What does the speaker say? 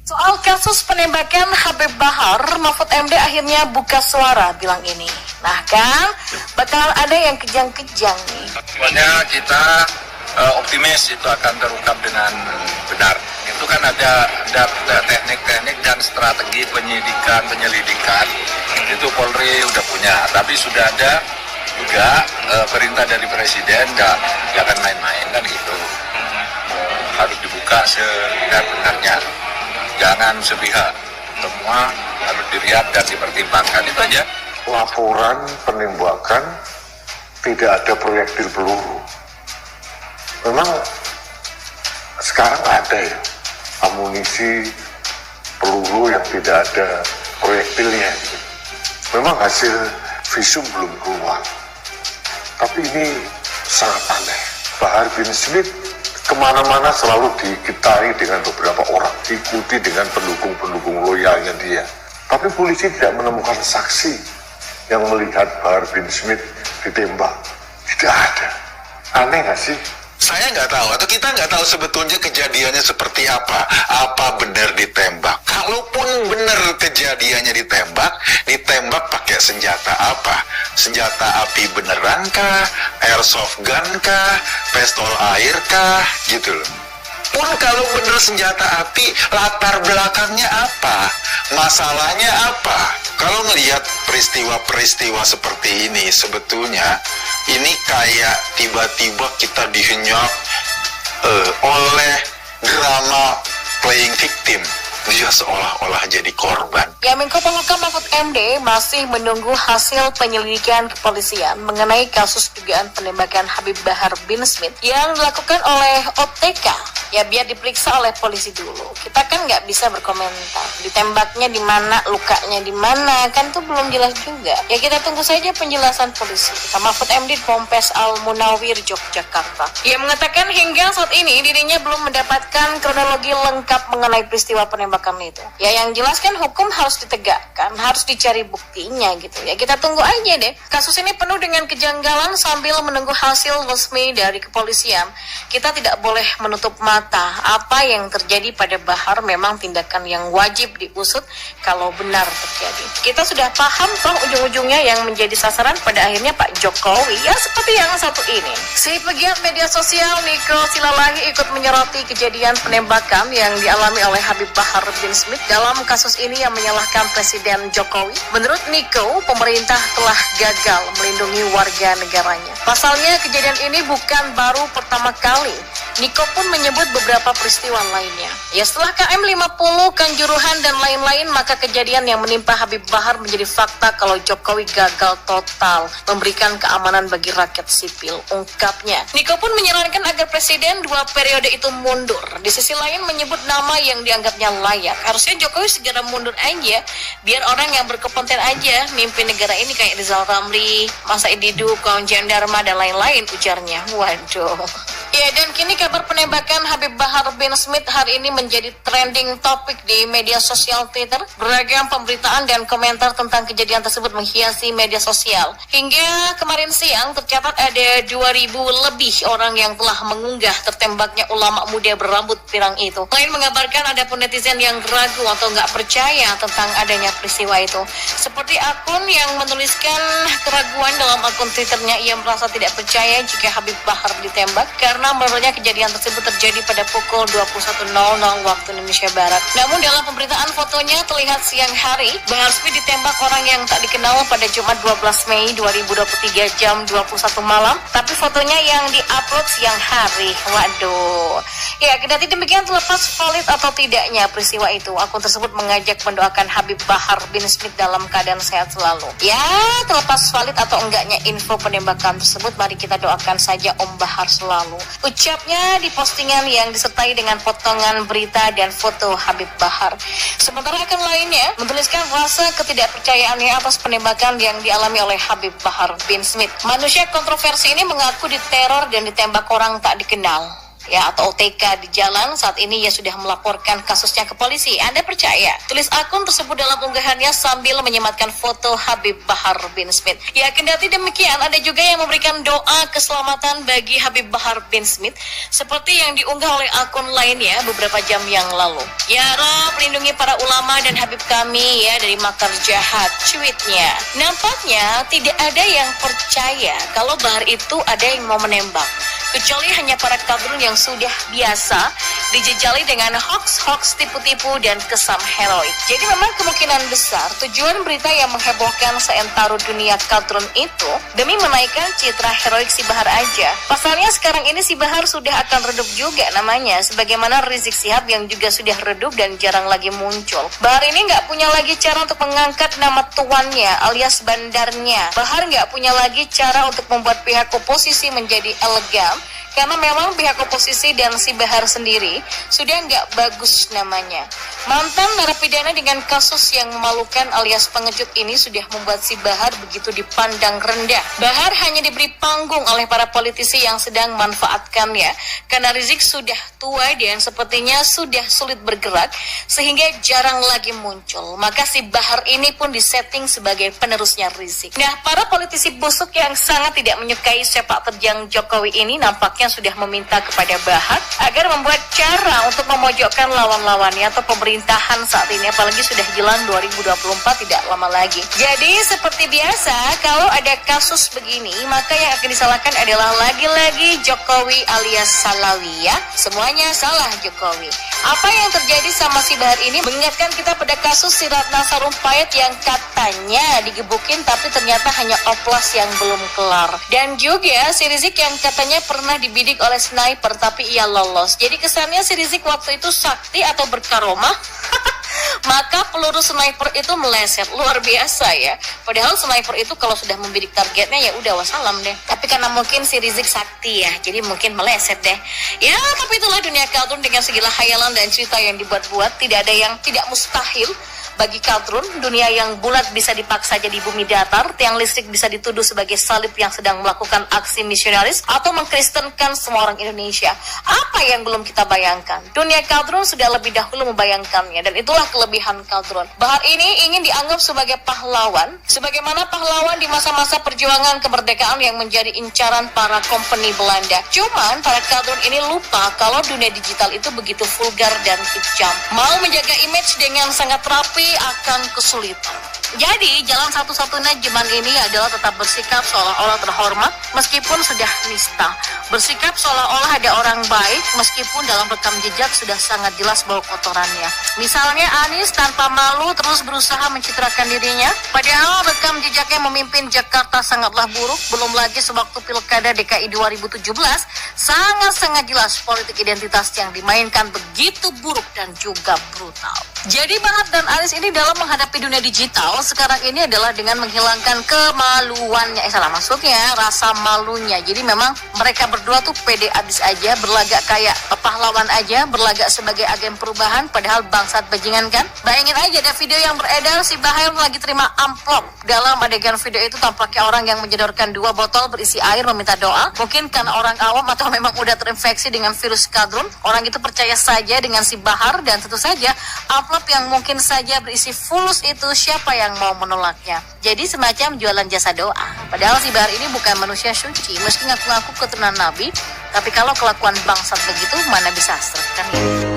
Soal kasus penembakan Habib Bahar, Mahfud MD akhirnya buka suara bilang ini. Nah kan, bakal ada yang kejang-kejang nih. Pokoknya kita optimis itu akan terungkap dengan benar. Itu kan ada teknik-teknik dan strategi penyelidikan. Itu Polri udah punya, tapi sudah ada juga perintah dari Presiden, jangan main-main kan gitu. Harus dibuka sebenar-benarnya. Jangan sepihak, semua harus dilihat dan dipertimbangkan, itu aja. Laporan penembakan tidak ada proyektil peluru. Memang sekarang ada ya amunisi peluru yang tidak ada proyektilnya. Memang hasil visum belum keluar. Tapi ini sangat aneh. Bahar bin Smith kemana-mana selalu diketahui dengan beberapa orang, diikuti dengan pendukung-pendukung loyalnya dia. Tapi polisi tidak menemukan saksi yang melihat Bahar bin Smith ditembak. Tidak ada. Aneh nggak sih? Saya nggak tahu, atau kita nggak tahu sebetulnya kejadiannya seperti apa. Apa benar ditembak? Kalaupun benar kejadiannya ditembak pakai senjata apa? Senjata api beneran kah? Airsoft gun kah? Pistol air kah? Gitu loh. Pun kalau benar senjata api, latar belakangnya apa? Masalahnya apa? Kalau ngelihat peristiwa-peristiwa seperti ini, sebetulnya ini kayak tiba-tiba kita dihenyak oleh drama playing victim. Dia seolah-olah jadi korban. Ya, Menko Polhukam Mahfud MD masih menunggu hasil penyelidikan kepolisian mengenai kasus dugaan penembakan Habib Bahar bin Smith yang dilakukan oleh OTK. Ya, biar diperiksa oleh polisi dulu. Kita kan nggak bisa berkomentar. Ditembaknya di mana, lukanya di mana, kan tuh belum jelas juga. Ya, kita tunggu saja penjelasan polisi. Kita Mahfud MD Pompes Al-Munawir, Yogyakarta. Ia mengatakan hingga saat ini dirinya belum mendapatkan kronologi lengkap mengenai peristiwa penembakan itu. Ya, yang jelas kan hukum harus ditegakkan, harus dicari buktinya gitu. Ya, kita tunggu aja deh. Kasus ini penuh dengan kejanggalan sambil menunggu hasil resmi dari kepolisian. Kita tidak boleh menutup mata. Apa yang terjadi pada Bahar memang tindakan yang wajib diusut kalau benar terjadi. Kita sudah paham toh ujung-ujungnya yang menjadi sasaran pada akhirnya Pak Jokowi, ya seperti yang satu ini. Si pegiat media sosial Niko Silalahi ikut menyoroti kejadian penembakan yang dialami oleh Habib Bahar bin Smith. Dalam kasus ini yang menyalahkan Presiden Jokowi. Menurut Niko, pemerintah telah gagal melindungi warga negaranya. Pasalnya kejadian ini bukan baru pertama kali. Niko pun menyebut beberapa peristiwa lainnya. Ya, setelah KM 50, Kanjuruhan dan lain-lain, maka kejadian yang menimpa Habib Bahar menjadi fakta kalau Jokowi gagal total memberikan keamanan bagi rakyat sipil, ungkapnya. Niko pun menyarankan agar Presiden 2 periode itu mundur. Di sisi lain menyebut nama yang dianggapnya layak. Harusnya Jokowi segera mundur aja, biar orang yang berkompeten aja mimpin negara ini kayak Rizal Ramli, Masa Ididu, Komjen Dharma, dan lain-lain, ujarnya. Waduh. Ya, dan kini kabar penembakan Habib Bahar bin Smith hari ini menjadi trending topik di media sosial Twitter. Beragam pemberitaan dan komentar tentang kejadian tersebut menghiasi media sosial. Hingga kemarin siang tercatat ada 2.000 lebih orang yang telah mengunggah tertembaknya ulama muda berambut pirang itu. Selain mengabarkan ada pun netizen yang ragu atau nggak percaya tentang adanya peristiwa itu. Seperti akun yang menuliskan keraguan dalam akun Twitternya, ia merasa tidak percaya jika Habib Bahar ditembak karena menurutnya kejadian tersebut terjadi pada pukul 21.00 waktu Indonesia Barat. Namun dalam pemberitaan fotonya terlihat siang hari, Bahar Smith ditembak orang yang tak dikenal pada Jumat 12 Mei 2023 jam 21 malam, tapi fotonya yang diupload siang hari. Waduh. Ya, kendati demikian terlepas valid atau tidaknya peristiwa itu, akun tersebut mengajak mendoakan Habib Bahar bin Smith dalam keadaan sehat selalu. Ya, terlepas valid atau enggaknya info penembakan tersebut, mari kita doakan saja Om Bahar selalu. Ucapnya di postingan yang disertai dengan potongan berita dan foto Habib Bahar. Sementara akun lainnya menuliskan rasa ketidakpercayaannya atas penembakan yang dialami oleh Habib Bahar bin Smith. Manusia kontroversi ini mengaku diteror dan ditembak orang tak dikenal. ya atau OTK di jalan. Saat ini ia sudah melaporkan kasusnya ke polisi. Anda percaya? Tulis akun tersebut dalam unggahannya sambil menyematkan foto Habib Bahar bin Smith. Ya, kendati demikian, ada juga yang memberikan doa keselamatan bagi Habib Bahar bin Smith seperti yang diunggah oleh akun lainnya beberapa jam yang lalu. Ya Rob, lindungi para ulama dan Habib kami ya dari makar jahat, cuitnya. Nampaknya tidak ada yang percaya kalau Bahar itu ada yang mau menembak, kecuali hanya para kadrun yang sudah biasa dijejali dengan hoax-hoax, tipu-tipu, dan kesam heroik. Jadi memang kemungkinan besar tujuan berita yang menghebohkan seantero dunia kadrun itu demi menaikkan citra heroik si Bahar aja. Pasalnya sekarang ini si Bahar sudah akan redup juga namanya, sebagaimana Rizik Syihab yang juga sudah redup dan jarang lagi muncul. Bahar ini nggak punya lagi cara untuk mengangkat nama tuannya alias bandarnya. Bahar nggak punya lagi cara untuk membuat pihak oposisi menjadi elegan, karena memang pihak oposisi dan si Bahar sendiri sudah nggak bagus namanya. Mantan narapidana dengan kasus yang memalukan alias pengecut ini sudah membuat si Bahar begitu dipandang rendah. Bahar hanya diberi panggung oleh para politisi yang sedang manfaatkannya, karena Rizik sudah tua dan sepertinya sudah sulit bergerak sehingga jarang lagi muncul. Maka si Bahar ini pun disetting sebagai penerusnya Rizik. Nah, para politisi busuk yang sangat tidak menyukai sepak terjang Jokowi ini nampaknya sudah meminta kepada Bahar agar membuat cara untuk memojokkan lawan-lawannya atau pemerintahan saat ini, apalagi sudah jelang 2024 tidak lama lagi. Jadi seperti biasa, kalau ada kasus begini, maka yang akan disalahkan adalah lagi-lagi Jokowi alias Salawi ya. Semuanya salah Jokowi. Apa yang terjadi sama si Bahar ini mengingatkan kita pada kasus si Ratna Sarumpait yang katanya digebukin tapi ternyata hanya oplas yang belum kelar. Dan juga si Rizik yang katanya pernah dibidik oleh sniper tapi ia lolos. Jadi kesannya si Rizik waktu itu sakti atau berkaromah. Maka peluru sniper itu meleset, luar biasa ya. Padahal sniper itu kalau sudah membidik targetnya ya udah wassalam deh. Tapi karena mungkin si Rizik sakti ya, jadi mungkin meleset deh. Ya, tapi itulah dunia kadrun dengan segala khayalan dan cerita yang dibuat-buat. Tidak ada yang tidak mustahil bagi kadrun. Dunia yang bulat bisa dipaksa jadi bumi datar, tiang listrik bisa dituduh sebagai salib yang sedang melakukan aksi misionaris atau mengkristenkan semua orang Indonesia. Apa yang belum kita bayangkan? Dunia kadrun sudah lebih dahulu membayangkannya, dan itulah kelebihan kadrun. Bahar ini ingin dianggap sebagai pahlawan, sebagaimana pahlawan di masa-masa perjuangan kemerdekaan yang menjadi incaran para kompeni Belanda. Cuman para kadrun ini lupa kalau dunia digital itu begitu vulgar dan kejam. Mau menjaga image dengan sangat rapi akan kesulitan. Jadi jalan satu-satunya zaman ini adalah tetap bersikap seolah-olah terhormat meskipun sudah nista. Bersikap seolah-olah ada orang baik meskipun dalam rekam jejak sudah sangat jelas bau kotorannya. Misalnya Anies tanpa malu terus berusaha mencitrakan dirinya, padahal rekam jejaknya memimpin Jakarta sangatlah buruk. Belum lagi sewaktu Pilkada DKI 2017 sangat-sangat jelas politik identitas yang dimainkan begitu buruk dan juga brutal. Jadi Bahar dan Anies ini dalam menghadapi dunia digital sekarang ini adalah dengan menghilangkan kemaluannya, maksudnya rasa malunya. Jadi memang mereka berdua tuh pede abis aja, berlagak kayak pahlawan aja, berlagak sebagai agen perubahan, padahal bangsat bajingan kan. Bayangin aja ada video yang beredar si Bahar lagi terima amplop. Dalam adegan video itu tampaknya orang yang menyodorkan 2 botol berisi air meminta doa. Mungkin karena orang awam atau memang udah terinfeksi dengan virus kadrun, orang itu percaya saja dengan si Bahar, dan tentu saja amplop yang mungkin saja berisi fulus itu siapa yang mau menolaknya. Jadi semacam jualan jasa doa. Padahal si Bahar ini bukan manusia suci, meski ngaku-ngaku keturunan Nabi, tapi kalau kelakuan bangsat begitu mana bisa serkan ya.